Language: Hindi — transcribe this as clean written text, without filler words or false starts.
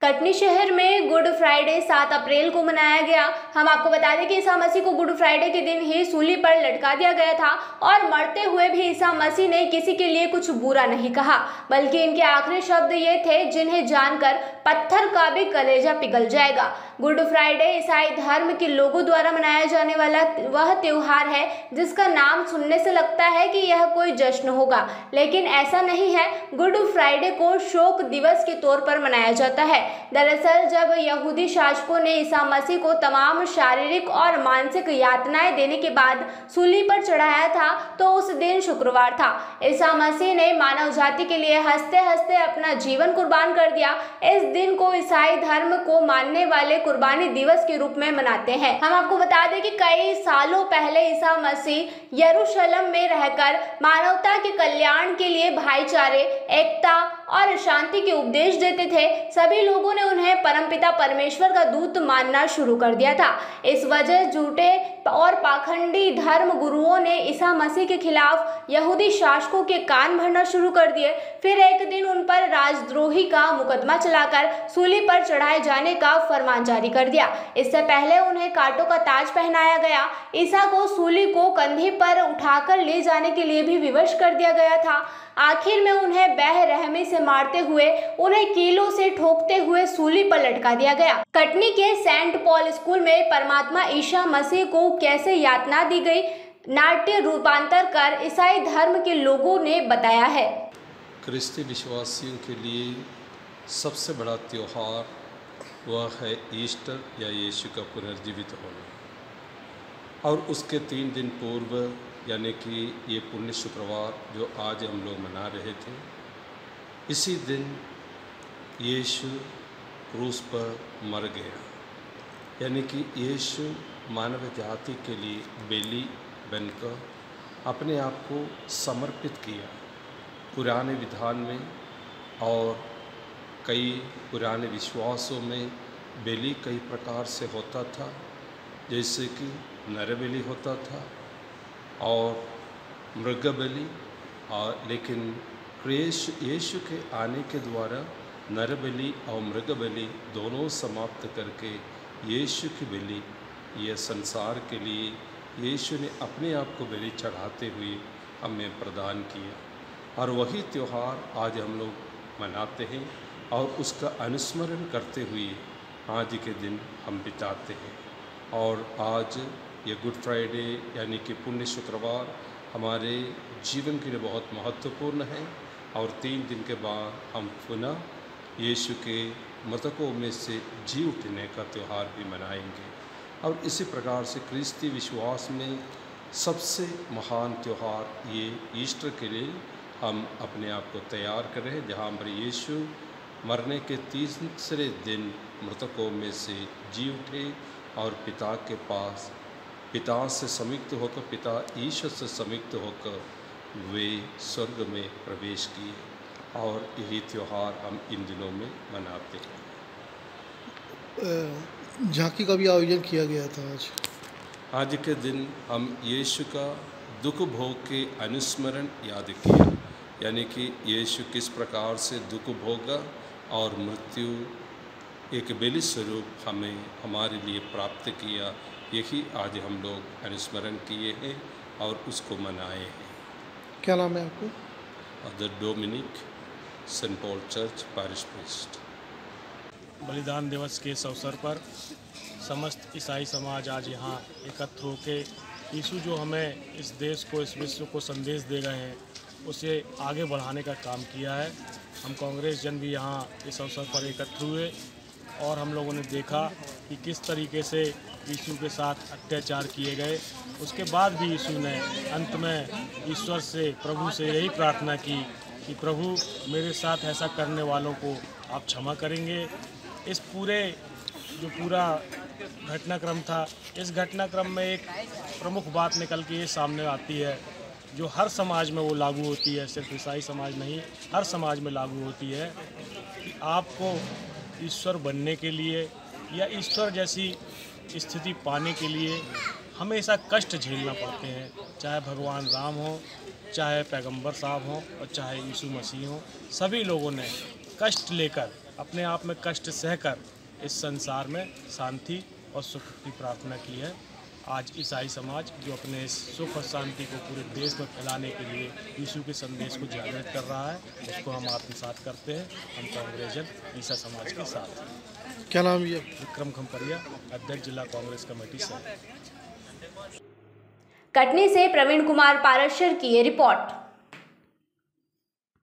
कटनी शहर में गुड फ्राइडे 7 अप्रैल को मनाया गया। हम आपको बता दें कि ईसा मसीह को गुड फ्राइडे के दिन ही सूली पर लटका दिया गया था और मरते हुए भी ईसा मसीह ने किसी के लिए कुछ बुरा नहीं कहा, बल्कि इनके आखिरी शब्द ये थे जिन्हें जानकर पत्थर का भी कलेजा पिघल जाएगा। गुड फ्राइडे ईसाई धर्म के लोगों द्वारा मनाया जाने वाला वह त्योहार है जिसका नाम सुनने से लगता है कि यह कोई जश्न होगा, लेकिन ऐसा नहीं है। गुड फ्राइडे को शोक दिवस के तौर पर मनाया जाता है। दरअसल जब यहूदी शासकों ने ईसा मसीह को तमाम शारीरिक और मानसिक यातनाएं देने के बाद सूली पर चढ़ाया था, तो उस दिन शुक्रवार था। ईसा मसीह ने मानव जाति के लिए हंसते हंसते अपना जीवन कुर्बान कर दिया। इस दिन को ईसाई धर्म को मानने वाले कुर्बानी दिवस के रूप में मनाते हैं। हम आपको बता दें कि कई सालों पहले ईसा मसीह यरूशलेम में रहकर मानवता के कल्याण के लिए भाईचारे, एकता और शांति के उपदेश देते थे। सभी लोगों ने उन्हें परमपिता परमेश्वर का दूत मानना शुरू कर दिया था। इस वजह झूठे और पाखंडी धर्म गुरुओं ने ईसा मसीह के खिलाफ यहूदी शासकों के कान भरना शुरू कर दिए। फिर एक दिन उन पर राजद्रोही का मुकदमा चलाकर सूली पर चढ़ाए जाने का फरमान जारी कर दिया। इससे पहले उन्हें कांटों का ताज पहनाया गया। ईसा को सूली को कंधे पर उठाकर ले जाने के लिए भी विवश कर दिया गया था। आखिर में उन्हें बेरहमी से मारते हुए, उन्हें कीलों से ठोकते हुए सूली पर लटका दिया गया। कटनी के सेंट पॉल स्कूल में परमात्मा ईसा मसीह को कैसे यातना दी गई, नाट्य रूपांतर कर ईसाई धर्म के लोगों ने बताया है। क्रिस्ती विश्वासियों के लिए सबसे बड़ा त्योहार वह है ईस्टर या यीशु का पुनर्जीवित होना, और उसके 3 दिन पूर्व यानी कि ये पुण्य शुक्रवार जो आज हम लोग मना रहे थे, इसी दिन यीशु क्रूस पर मर गया। यानी कि यीशु मानव जाति के लिए बलि बनकर अपने आप को समर्पित किया। पुराने विधान में और कई पुराने विश्वासों में बलि कई प्रकार से होता था, जैसे कि नर बलि होता था और मृग बलि, और लेकिन यीशु के आने के द्वारा नर बलि और मृग बलि दोनों समाप्त करके यीशु की बलि यह संसार के लिए यीशु ने अपने आप को बलि चढ़ाते हुए हमें प्रदान किया, और वही त्यौहार आज हम लोग मनाते हैं और उसका अनुस्मरण करते हुए आज के दिन हम बिताते हैं। और आज ये गुड फ्राइडे यानी कि पुण्य शुक्रवार हमारे जीवन के लिए बहुत महत्वपूर्ण है, और 3 दिन के बाद हम पुनः यीशु के मृतकों में से जी उठने का त्यौहार भी मनाएंगे। और इसी प्रकार से क्रिस्ती विश्वास में सबसे महान त्यौहार ये ईस्टर के लिए हम अपने आप को तैयार कर रहे हैं, जहाँ पर यीशु मरने के 3रे दिन मृतकों में से जी उठे और पिता के पास, पिता से संयुक्त होकर, पिता ईश्वर से संयुक्त होकर वे स्वर्ग में प्रवेश किए, और यही त्यौहार हम इन दिनों में मनाते हैं। झांकी का भी आयोजन किया गया था आज के दिन हम यीशु का दुख भोग के अनुस्मरण याद किया, यानी कि यीशु किस प्रकार से दुख भोगा और मृत्यु एक बलि स्वरूप हमें हमारे लिए प्राप्त किया, यही आज हम लोग अनुस्मरण किए हैं और उसको मनाए हैं। क्या नाम है आपको? Father Dominic, Saint Paul church parish priest. बलिदान दिवस के इस अवसर पर समस्त ईसाई समाज आज यहाँ एकत्र होकर यीशु जो हमें इस देश को, इस विश्व को संदेश दे रहे हैं, उसे आगे बढ़ाने का काम किया है। हम कांग्रेस जन भी यहाँ इस अवसर पर एकत्र हुए और हम लोगों ने देखा कि किस तरीके से यीशु के साथ अत्याचार किए गए। उसके बाद भी यीशु ने अंत में ईश्वर से, प्रभु से यही प्रार्थना की कि प्रभु मेरे साथ ऐसा करने वालों को आप क्षमा करेंगे। इस पूरा घटनाक्रम था, इस घटनाक्रम में एक प्रमुख बात निकल के ये सामने आती है जो हर समाज में वो लागू होती है, सिर्फ ईसाई समाज नहीं, हर समाज में लागू होती है कि आपको ईश्वर बनने के लिए या ईश्वर जैसी स्थिति पाने के लिए हमेशा कष्ट झेलना पड़ते हैं, चाहे भगवान राम हो, चाहे पैगंबर साहब हों और चाहे यीशु मसीह हों। सभी लोगों ने कष्ट लेकर अपने आप में कष्ट सहकर इस संसार में शांति और सुख की प्रार्थना की है। आज ईसाई समाज जो अपने इस सुख और शांति को पूरे देश में फैलाने के लिए यीशु के संदेश को जागृत कर रहा है, उसको हम आत्मसात करते हैं। हम कांग्रेजन ईसा समाज के साथ हैं। क्या नाम ये? विक्रम खंपरिया, अध्यक्ष जिला कांग्रेस कमेटी से। कटनी से प्रवीण कुमार पारशर की ये रिपोर्ट।